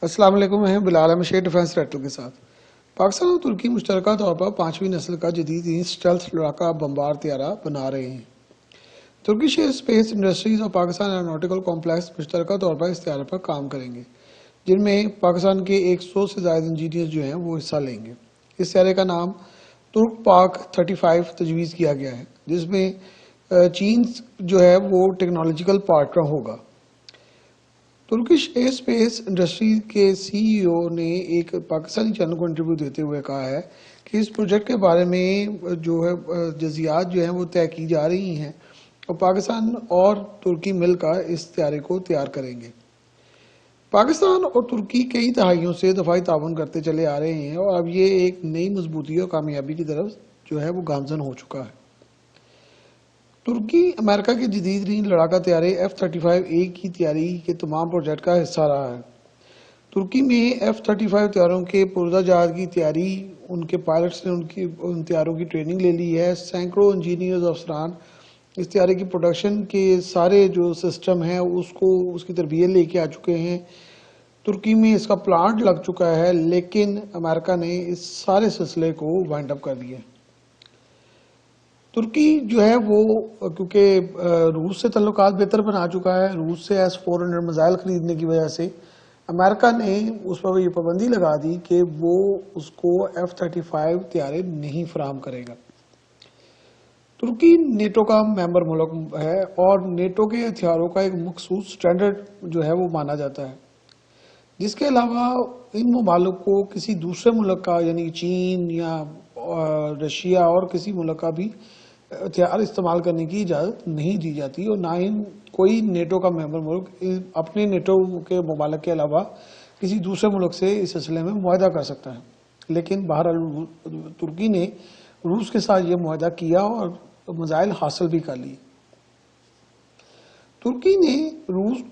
السلام علیکم، میں بلال احمد شیخ ڈیفنس ڈائریکٹر کے ساتھ۔ پاکستان اور ترکی مشترکہ طور پر 5ویں نسل کا جدید اسٹیلتھ لڑاکا بمبار طیارہ بنا رہے ہیں۔ ترکش ایئر اسپیس انڈسٹریز اور پاکستان ایروناٹیکل کمپلیکس مشترکہ طور پر اس طیارے پر کام کریں گے، جن میں پاکستان کے 100 سے زائد انجینئر جو ہیں وہ حصہ لیں گے۔ اس طیارے کا نام ترک پاک 35 تجویز کیا گیا ہے، جس میں چین جو ہے وہ ٹیکنالوجیکل پارٹنر ہوگا۔ ترکش ایئر اسپیس انڈسٹریز کے سی ای او نے ایک پاکستانی چینل کو انٹرویو دیتے ہوئے کہا ہے کہ اس پروجیکٹ کے بارے میں جو ہے جزیات جو ہیں وہ طے کی جا رہی ہیں اور پاکستان اور ترکی مل کر اس طیارے کو تیار کریں گے۔ پاکستان اور ترکی کئی دہائیوں سے دفاعی تعاون کرتے چلے آ رہے ہیں اور اب یہ ایک نئی مضبوطی اور کامیابی کی طرف جو ہے وہ گامزن ہو چکا ہے۔ ترکی امریکہ کے جدید ترین لڑاکا طیارے F-35A کی تیاری کے تمام پروجیکٹ کا حصہ رہا ہے۔ ترکی میں F-35 طیاروں کے پروزہ جہاز کی تیاری، ان کے پائلٹس نے ان طیاروں کی ٹریننگ لے لی ہے۔ سینکڑوں انجینئرز افسران اس طیارے کی پروڈکشن کے سارے جو سسٹم ہیں اس کی تربیت لے کے آ چکے ہیں۔ ترکی میں اس کا پلانٹ لگ چکا ہے، لیکن امریکہ نے اس سارے سلسلے کو وائنڈ اپ کر دیا۔ ترکی جو ہے وہ کیونکہ روس سے تعلقات بہتر بنا چکا ہے، روس سے S-400 میزائل خریدنے کی وجہ سے امریکہ نے اس پر یہ پابندی لگا دی کہ وہ اس کو F-35 طیارے نہیں فراہم کرے گا۔ ترکی نیٹو کا ممبر ملک ہے اور نیٹو کے ہتھیاروں کا ایک مخصوص سٹینڈرڈ جو ہے وہ مانا جاتا ہے، جس کے علاوہ ان ممالک کو کسی دوسرے ملک کا یعنی چین یا رشیا اور کسی ملک کا بھی ہتھیار استعمال کرنے کی اجازت نہیں دی جاتی، اور نہ ہی کوئی نیٹو کا ممبر ملک اپنے نیٹو کے ممالک کے علاوہ کسی دوسرے ملک سے اس سلسلے میں معاہدہ کر سکتا ہے۔ لیکن بہرحال ترکی نے روس کے ساتھ یہ معاہدہ کیا اور میزائل حاصل بھی کر لی۔ ترکی نے روس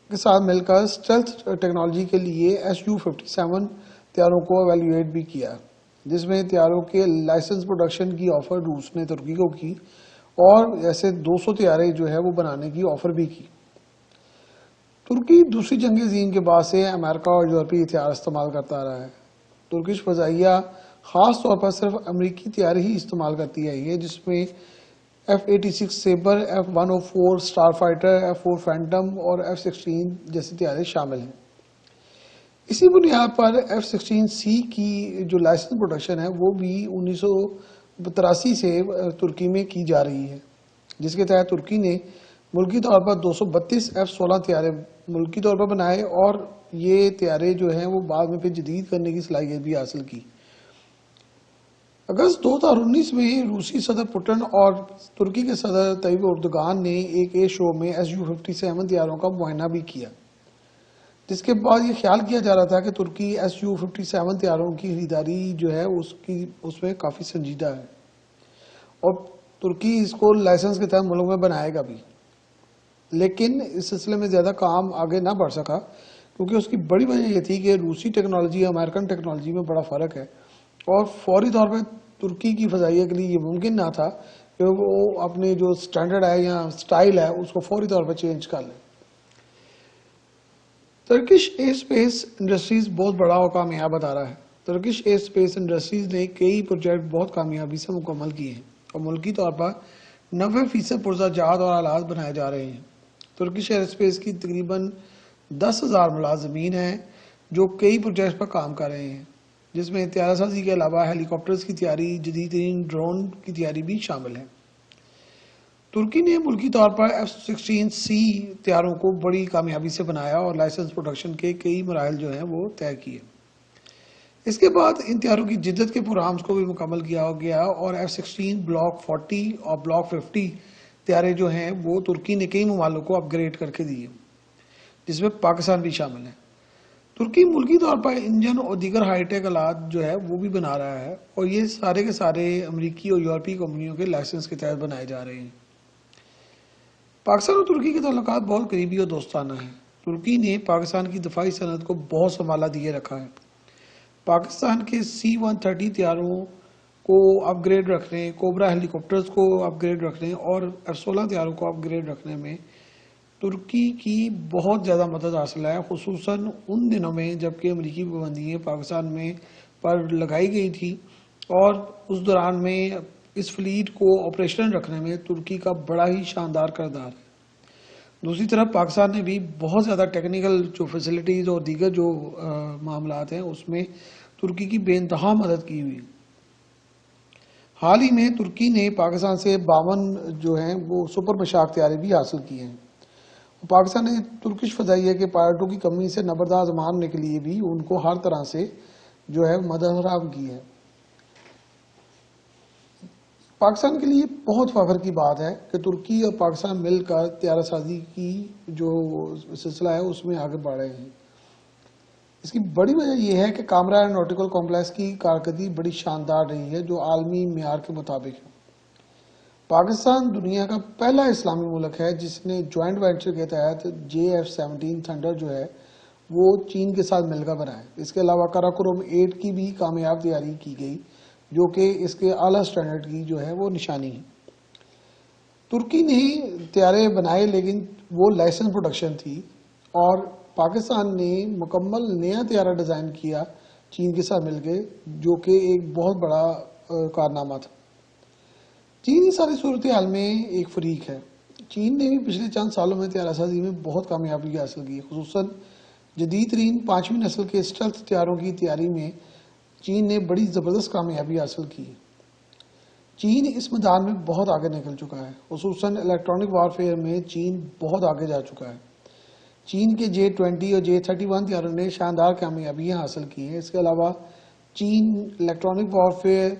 کے ساتھ مل کر اسٹیلتھ ٹیکنالوجی کے لیے Su-57 طیاروں کو ایویلویٹ بھی کیا، جس میں طیاروں کے لائسنس پروڈکشن کی آفر روس نے ترکی کو کی اور ایسے 200 طیارے جو ہے وہ بنانے کی آفر بھی کی۔ ترکی دوسری جنگ عظیم کے بعد سے امریکہ اور یورپی ہتھیار استعمال کرتا رہا ہے۔ ترکش فضائیہ خاص طور پر صرف امریکی طیارے ہی استعمال کرتی آئی ہے، جس میں F-86 سیبر، F-104 star fighter, F-4 phantom اور F-16 جیسے طیارے شامل ہیں۔ اسی بنیاد پر F-16C کی جو لائسنس پروڈکشن ہے وہ بھی 1983 سے ترکی میں کی جا رہی ہے، جس کے تحت ترکی نے ملکی طور پر 232 F-16 طیارے ملکی طور پر بنائے اور یہ طیارے جو ہیں وہ بعد میں پھر جدید کرنے کی صلاحیت بھی حاصل کی۔ اگست 2019 میں روسی صدر پوٹن اور ترکی کے صدر طیب اردوغان نے ایک ایئر شو میں Su-57 طیاروں کا معائنہ بھی کیا، جس کے بعد یہ خیال کیا جا رہا تھا کہ ترکی Su-57 طیاروں کی خریداری جو ہے اس میں کافی سنجیدہ ہے اور ترکی اس کو لائسنس کے تحت ملک میں بنائے گا بھی، لیکن اس سلسلے میں زیادہ کام آگے نہ بڑھ سکا کیونکہ اس کی بڑی وجہ یہ تھی کہ روسی ٹیکنالوجی اور امریکن ٹیکنالوجی میں بڑا فرق ہے اور فوری طور پہ ترکی کی فضائیہ کے لیے یہ ممکن نہ تھا کہ وہ اپنے جو سٹینڈرڈ ہے یا سٹائل ہے اس کو فوری طور پر چینج کر لیں۔ ترکش ایئر اسپیس انڈسٹریز بہت بڑا اور کامیاب ادارہ ہے۔ ترکش ایئر اسپیس انڈسٹریز نے کئی پروجیکٹ بہت کامیابی سے مکمل کیے ہیں اور ملکی طور پر 90% پرزہ جات اور آلات بنائے جا رہے ہیں۔ ترکش ایئر اسپیس کی تقریباً 10,000 ملازمین ہیں جو کئی پروجیکٹ پر کام کر رہے ہیں، جس میں طیارہ سازی کے علاوہ ہیلی کاپٹرز کی تیاری، جدید ترین ڈرون کی تیاری بھی شامل ہے۔ ترکی نے ملکی طور پر F-16C طیاروں کو بڑی کامیابی سے بنایا اور لائسنس پروڈکشن کے کئی مراحل جو ہیں وہ طے کیے۔ اس کے بعد ان طیاروں کی جدت کے پروگرامز کو بھی مکمل کیا گیا اور F-16 بلاک 40 اور بلاک 50 طیارے جو ہیں وہ ترکی نے کئی ممالک کو اپ گریڈ کر کے دیے، جس میں پاکستان بھی شامل ہے۔ ترکی ملکی طور پر انجن اور دیگر ہائی ٹیک آلات جو ہے وہ بھی بنا رہا ہے اور یہ سارے کے سارے امریکی اور یورپی کمپنیوں کے لائسنس کے تحت بنائے جا رہے ہیں۔ پاکستان اور ترکی کے تعلقات بہت قریبی اور دوستانہ ہیں۔ ترکی نے پاکستان کی دفاعی صنعت کو بہت سنبھالا دیے رکھا ہے۔ پاکستان کے C-130 طیاروں کو اپ گریڈ رکھنے، کوبرا ہیلی کاپٹرز کو اپ گریڈ رکھنے اور F-16 طیاروں کو اپ گریڈ رکھنے میں ترکی کی بہت زیادہ مدد حاصل ہے، خصوصاً ان دنوں میں جبکہ امریکی پابندیاں پاکستان میں پر لگائی گئی تھی، اور اس دوران میں اس فلیٹ کو آپریشنل رکھنے میں ترکی کا بڑا ہی شاندار کردار ہے۔ دوسری طرف پاکستان نے بھی بہت زیادہ ٹیکنیکل جو فیسلٹیز اور دیگر جو معاملات ہیں اس میں ترکی کی بے انتہا مدد کی ہوئی۔ حال ہی میں ترکی نے پاکستان سے 52 جو ہیں وہ سپر مشاق طیارے بھی حاصل کیے ہیں۔ پاکستان نے ترکش فضائیہ کے پائلٹوں کی کمی سے نبردار ماننے کے لیے بھی ان کو ہر طرح سے جو ہے مدد فراہم کی ہے۔ پاکستان کے لیے بہت فخر کی بات ہے کہ ترکی اور پاکستان مل کر طیارہ سازی کی جو سلسلہ ہے اس میں آگے بڑھ رہے ہیں۔ اس کی بڑی وجہ یہ ہے کہ کامرا ایروناٹیکل کمپلیکس کی کارکردگی بڑی شاندار رہی ہے جو عالمی معیار کے مطابق ہے۔ پاکستان دنیا کا پہلا اسلامی ملک ہے جس نے جوائنٹ وینچر کے تحت JF-17 تھنڈر جو ہے وہ چین کے ساتھ مل کر بنایا۔ اس کے علاوہ کراکورم 8 کی بھی کامیاب تیاری کی گئی جو کہ اس کے اعلیٰ سٹینڈرڈ کی جو ہے وہ نشانی ہے۔ ترکی نے طیارے بنائے لیکن وہ لائسنس پروڈکشن تھی، اور پاکستان نے مکمل نیا طیارہ ڈیزائن کیا چین کے ساتھ مل کے، جو کہ ایک بہت بڑا کارنامہ تھا۔ چین اس ساری صورتحال میں ایک فریق ہے۔ چین نے بھی پچھلے چند سالوں میں طیارہ سازی میں بہت کامیابی حاصل کی، خصوصاً جدید ترین 5ویں نسل کے اسٹیلتھ طیاروں کی تیاری میں چین نے بڑی زبردست کامیابی حاصل کی۔ چین اس میدان میں بہت آگے نکل چکا ہے، خصوصاً الیکٹرانک وارفیئر میں چین بہت آگے جا چکا ہے۔ چین کے J-20 اور J-31 طیاروں نے شاندار کامیابیاں حاصل کی ہیں۔ اس کے علاوہ چین الیکٹرانک وارفیئر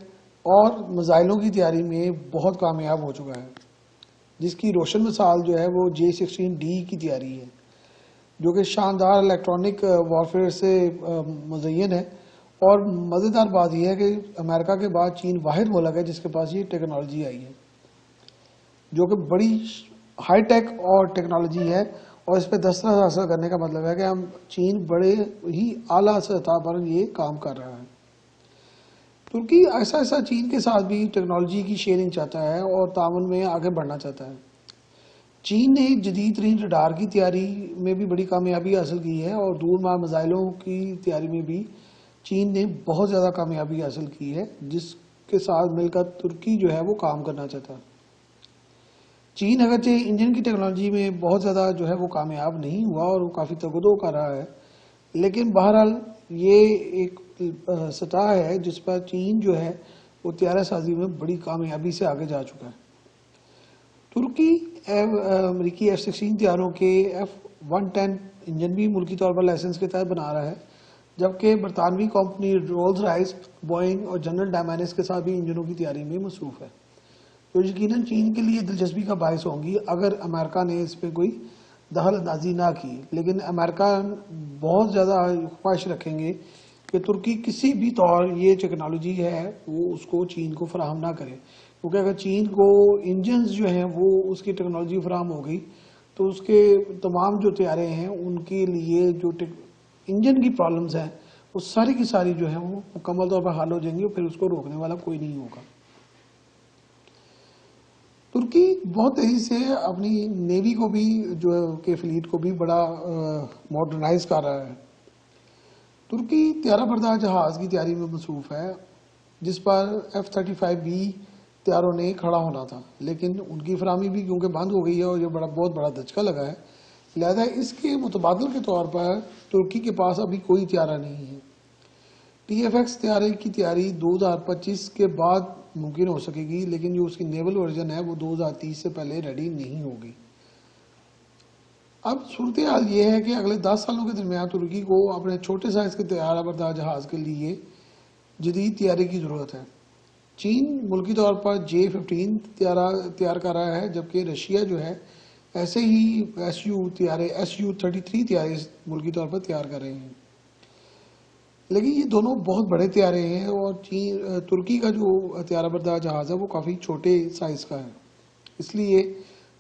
اور میزائلوں کی تیاری میں بہت کامیاب ہو چکا ہے، جس کی روشن مثال جو ہے وہ J-16D کی تیاری ہے، جو کہ شاندار الیکٹرانک وارفیئر سے مزین ہے۔ اور مزیدار بات یہ ہے کہ امریکہ کے بعد چین واحد ملک ہے جس کے پاس یہ ٹیکنالوجی آئی ہے، جو کہ بڑی ہائی ٹیک اور ٹیکنالوجی ہے، اور اس پہ دسترس حاصل کرنے کا مطلب ہے کہ ہم چین بڑے ہی اعلیٰ سطح پر یہ کام کر رہا ہے۔ ترکی ایسا ایسا چین کے ساتھ بھی ٹیکنالوجی کی شیئرنگ چاہتا ہے اور تعاون میں آگے بڑھنا چاہتا ہے۔ چین نے جدید ترین ریڈار کی تیاری میں بھی بڑی کامیابی حاصل کی ہے، اور دور مار میزائلوں کی تیاری میں بھی چین نے بہت زیادہ کامیابی حاصل کی ہے، جس کے ساتھ مل کر ترکی جو ہے وہ کام کرنا چاہتا ہے۔ چین اگرچہ انجن کی ٹیکنالوجی میں بہت زیادہ جو ہے وہ کامیاب نہیں ہوا اور وہ کافی تگدو کر رہا ہے، لیکن بہرحال یہ ایک سطح ہے جس پر چین جو ہے وہ طیارہ سازی میں بڑی کامیابی سے آگے جا چکا ہے۔ ترکی امریکی F-16 طیاروں کے F-110 انجن بھی ملکی طور پر لائسنس کے تحت بنا رہا ہے، جبکہ برطانوی کمپنی رولز رائس، بوئنگ اور جنرل ڈائنامکس کے ساتھ بھی انجنوں کی تیاری میں مصروف ہے، جو یقیناً چین کے لیے دلچسپی کا باعث ہوں گی اگر امریکہ نے اس پہ کوئی دخل اندازی نہ کی۔ لیکن امریکہ بہت زیادہ خواہش رکھیں گے کہ ترکی کسی بھی طور یہ ٹیکنالوجی ہے وہ اس کو چین کو فراہم نہ کرے، کیونکہ اگر چین کو انجنز جو ہیں وہ اس کی ٹیکنالوجی فراہم ہو گئی تو اس کے تمام جو طیارے ہیں ان کے لیے جو انجن کی پرابلمز ہیں وہ ساری کی ساری جو ہیں وہ مکمل طور پر حل ہو جائیں گی، اور پھر اس کو روکنے والا کوئی نہیں ہوگا۔ ترکی بہت تیزی سے اپنی نیوی کو بھی جو کہ فلیٹ کو بھی بڑا ماڈرنائز کر رہا ہے۔ ترکی طیارہ بردار جہاز کی تیاری میں مصروف ہے، جس پر F-35B طیاروں نے کھڑا ہونا تھا، لیکن ان کی فراہمی بھی کیونکہ بند ہو گئی ہے اور یہ بہت بڑا دھچکا لگا ہے، لہذا اس کے متبادل کے طور پر ترکی کے پاس ابھی کوئی طیارہ نہیں ہے۔ TFX طیارے کی تیاری 2025 کے بعد ممکن ہو سکے گی، لیکن جو اس کی نیول ورژن ہے وہ 2030 سے پہلے ریڈی نہیں ہوگی۔ اب صورتحال یہ ہے کہ اگلے 10 سالوں کے درمیان ترکی کو اپنے چھوٹے سائز کے طیارہ بردار جہاز کے لیے جدید تیاری کی ضرورت ہے۔ چین ملکی طور پر J-15 تیار کر رہا ہے، جبکہ رشیا جو ہے ایسے ہی Su-33 طیارے ملکی طور پر تیار کر رہے ہیں، لیکن یہ دونوں بہت بڑے طیارے ہیں، اور ترکی کا جو طیارہ بردار جہاز ہے وہ کافی چھوٹے سائز کا ہے، اس لیے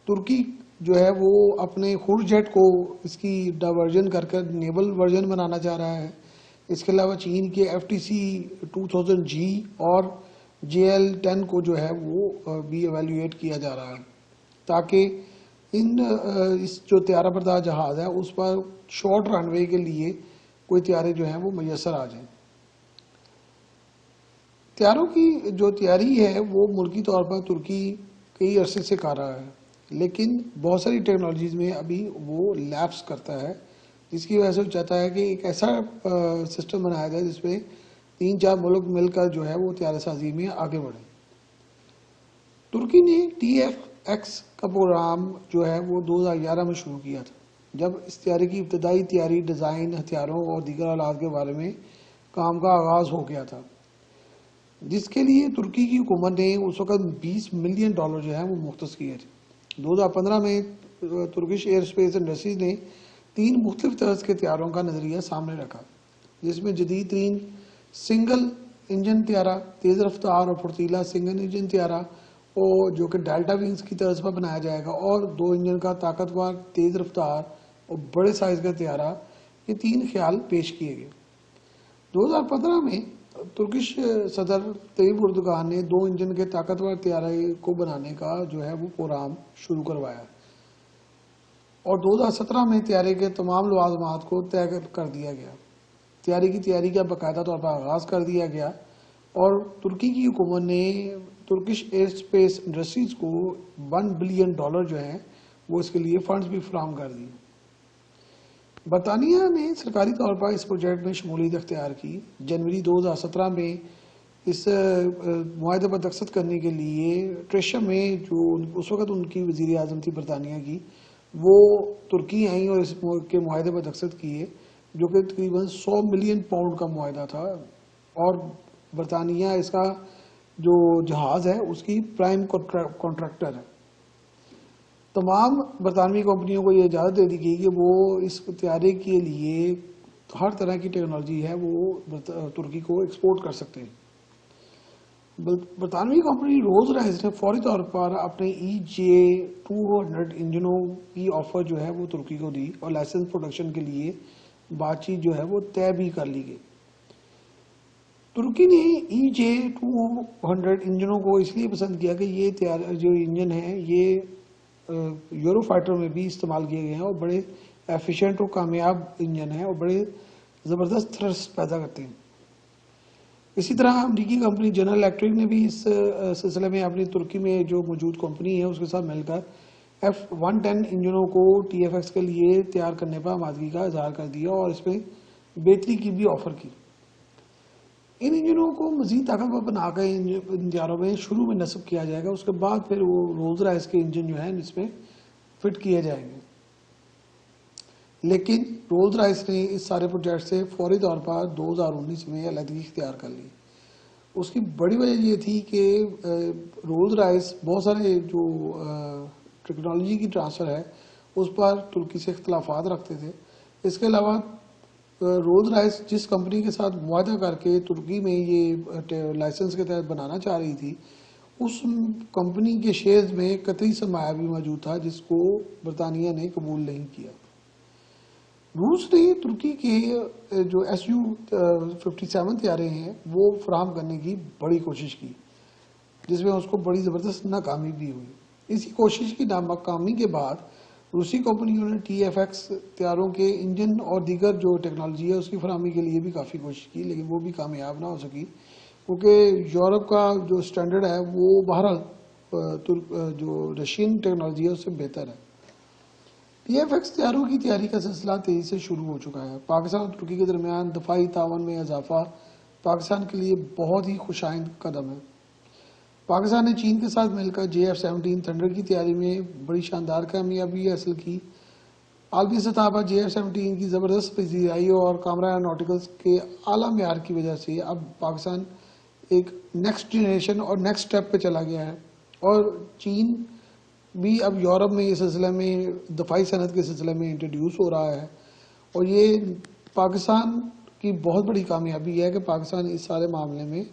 ترکی جو ہے وہ اپنے خور جیٹ کو اس کی ڈائیورژن کر نیول ورژن بنانا چاہ رہا ہے۔ اس کے علاوہ چین کے FTC-2000G اور JL-10 کو جو ہے وہ بھی ایویلویٹ کیا جا رہا ہے، تاکہ اس جو طیارہ بردار جہاز ہے اس پر شارٹ رن وے کے لیے کوئی طیارے جو ہیں وہ میسر آ جائیں. طیاروں کی جو تیاری ہے وہ ملکی طور پر ترکی کئی عرصے سے کر رہا ہے، لیکن بہت ساری ٹیکنالوجیز میں ابھی وہ لیپس کرتا ہے، جس کی وجہ سے وہ چاہتا ہے کہ ایک ایسا سسٹم بنایا جائے جس میں 3-4 ملک مل کر جو ہے وہ طیارہ سازی میں آگے بڑھیں. ترکی نے TFX کا پروگرام جو ہے وہ 2011 میں شروع کیا تھا، جب اس طیارے کی ابتدائی تیاری، ڈیزائن، ہتھیاروں اور دیگر آلات کے بارے میں کام کا آغاز ہو گیا تھا، جس کے لیے ترکی کی حکومت نے اس وقت $20 ملین جو ہے وہ مختص کیے تھے. 2015 میں ترکش ایئر اسپیس انڈسٹریز نے 3 مختلف طرز کے طیاروں کا نظریہ سامنے رکھا، جس میں جدید ترین سنگل انجن طیارہ، تیز رفتار اور پھرتیلا سنگل انجن طیارہ اور جو کہ ڈیلٹا ونگز کی طرز پر بنایا جائے گا، اور 2 انجن کا طاقتور، تیز رفتار اور بڑے سائز کا طیارہ، یہ 3 خیال پیش کیے گئے. 2015 میں ترکش صدر طیب اردوغان نے 2 انجن کے طاقتور طیارے کو بنانے کا جو ہے وہ پروگرام شروع کروایا، اور 2017 میں طیارے کے تمام لوازمات کو طے کر دیا گیا. طیارے کی تیاری کا باقاعدہ طور پر آغاز کر دیا گیا، اور ترکی کی حکومت نے ترکش ایئر اسپیس انڈسٹریز کو $1 بلین جو ہیں وہ اس کے لیے فنڈز بھی فراہم کر دیے. برطانیہ نے سرکاری طور پر اس پروجیکٹ میں شمولیت اختیار کی. جنوری 2017 میں اس معاہدے پر دستخط کرنے کے لیے ٹریشا میں، جو اس وقت ان کی وزیر اعظم تھی برطانیہ کی، وہ ترکی آئیں اور اس کے معاہدے پر دستخط کیے، جو کہ تقریباً $100 ملین کا معاہدہ تھا، اور برطانیہ اس کا جو جہاز ہے اس کی پرائم کانٹریکٹر ہے. تمام برطانوی کمپنیوں کو یہ اجازت دے دی گئی کہ وہ اس طیارے کے لیے ہر طرح کی ٹیکنالوجی ہے وہ ترکی کو ایکسپورٹ کر سکتے ہیں. برطانوی کمپنی رولز رائس نے فوری طور پر اپنے EJ200 انجنوں کی آفر جو ہے وہ ترکی کو دی، اور لائسنس پروڈکشن کے لیے بات چیت جو ہے وہ طے بھی کر لی گئی. ترکی نے EJ200 انجنوں کو اس لیے پسند کیا کہ یہ جو انجن ہیں یہ یورو فائٹر میں بھی استعمال کیے گئے ہیں، اور بڑے ایفیشینٹ اور کامیاب انجن ہیں، اور بڑے زبردست تھرسٹ پیدا کرتے ہیں. اسی طرح امریکی کمپنی جنرل الیکٹرک نے بھی اس سلسلے میں اپنی ترکی میں جو موجود کمپنی ہے اس کے ساتھ مل کر F110 انجنوں کو TFX کے لیے تیار کرنے پر آمادگی کا اظہار کر دیا، اور اس میں بہتری کی بھی آفر کی. ان انجنوں کو مزید طاقتور بنا کر ان طیاروں میں شروع میں نصب کیا جائے گا، اس کے بعد پھر وہ رولز رائس کے انجن جو ہیں اس میں فٹ کیے جائیں گے. لیکن رولز رائس نے اس سارے پروجیکٹ سے فوری طور پر 2019 میں علیحدگی اختیار کر لی. اس کی بڑی وجہ یہ تھی کہ رولز رائس بہت سارے جو ٹیکنالوجی کی ٹرانسفر ہے اس پر ترکی سے اختلافات رکھتے تھے. اس کے علاوہ رولز رائس جس کمپنی کے ساتھ معاہدہ کر کے ترکی میں یہ لائسنس کے تحت بنانا چاہ رہی تھی، اس کمپنی کے شیئرز میں قطعی سرمایہ بھی موجود تھا، جس کو برطانیہ نے قبول نہیں کیا. روس نے ترکی کے جو Su-57 طیارے ہیں وہ فراہم کرنے کی بڑی کوشش کی، جس میں اس کو بڑی زبردست ناکامی بھی ہوئی. اسی کوشش کی ناکامی کے بعد روسی کمپنیوں نے TFX طیاروں کے انجن اور دیگر جو ٹیکنالوجی ہے اس کی فراہمی کے لیے بھی کافی کوشش کی، لیکن وہ بھی کامیاب نہ ہو سکی، کیونکہ یورپ کا جو سٹینڈرڈ ہے وہ بہرحال جو رشین ٹیکنالوجی ہے اس سے بہتر ہے. TFX طیاروں کی تیاری کا سلسلہ تیزی سے شروع ہو چکا ہے. پاکستان اور ترکی کے درمیان دفاعی تعاون میں اضافہ پاکستان کے لیے بہت ہی خوشائند قدم ہے. پاکستان نے چین کے ساتھ مل کر JF-17 تھنڈر کی تیاری میں بڑی شاندار کامیابی حاصل کی. عالمی سطح پر JF-17 کی زبردست پذیرائی اور کامرہ ایروناٹیکلز کے اعلیٰ معیار کی وجہ سے اب پاکستان ایک نیکسٹ جنریشن اور نیکسٹ سٹیپ پہ چلا گیا ہے، اور چین بھی اب یورپ میں اس سلسلے میں دفاعی صنعت کے سلسلے میں انٹروڈیوس ہو رہا ہے. اور یہ پاکستان کی بہت بڑی کامیابی ہے کہ پاکستان اس سارے معاملے میں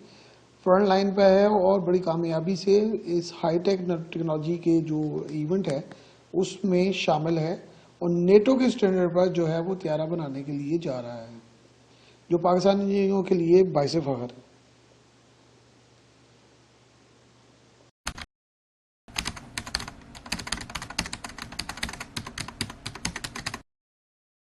فرنٹ لائن پہ ہے، اور بڑی کامیابی سے اس ہائی ٹیک ٹیکنالوجی کے جو ایونٹ ہے اس میں شامل ہے، اور نیٹو کے سٹینڈرڈ پر جو ہے وہ طیارہ بنانے کے لیے جا رہا ہے، جو پاکستانی کے لیے باعث فخر ہے.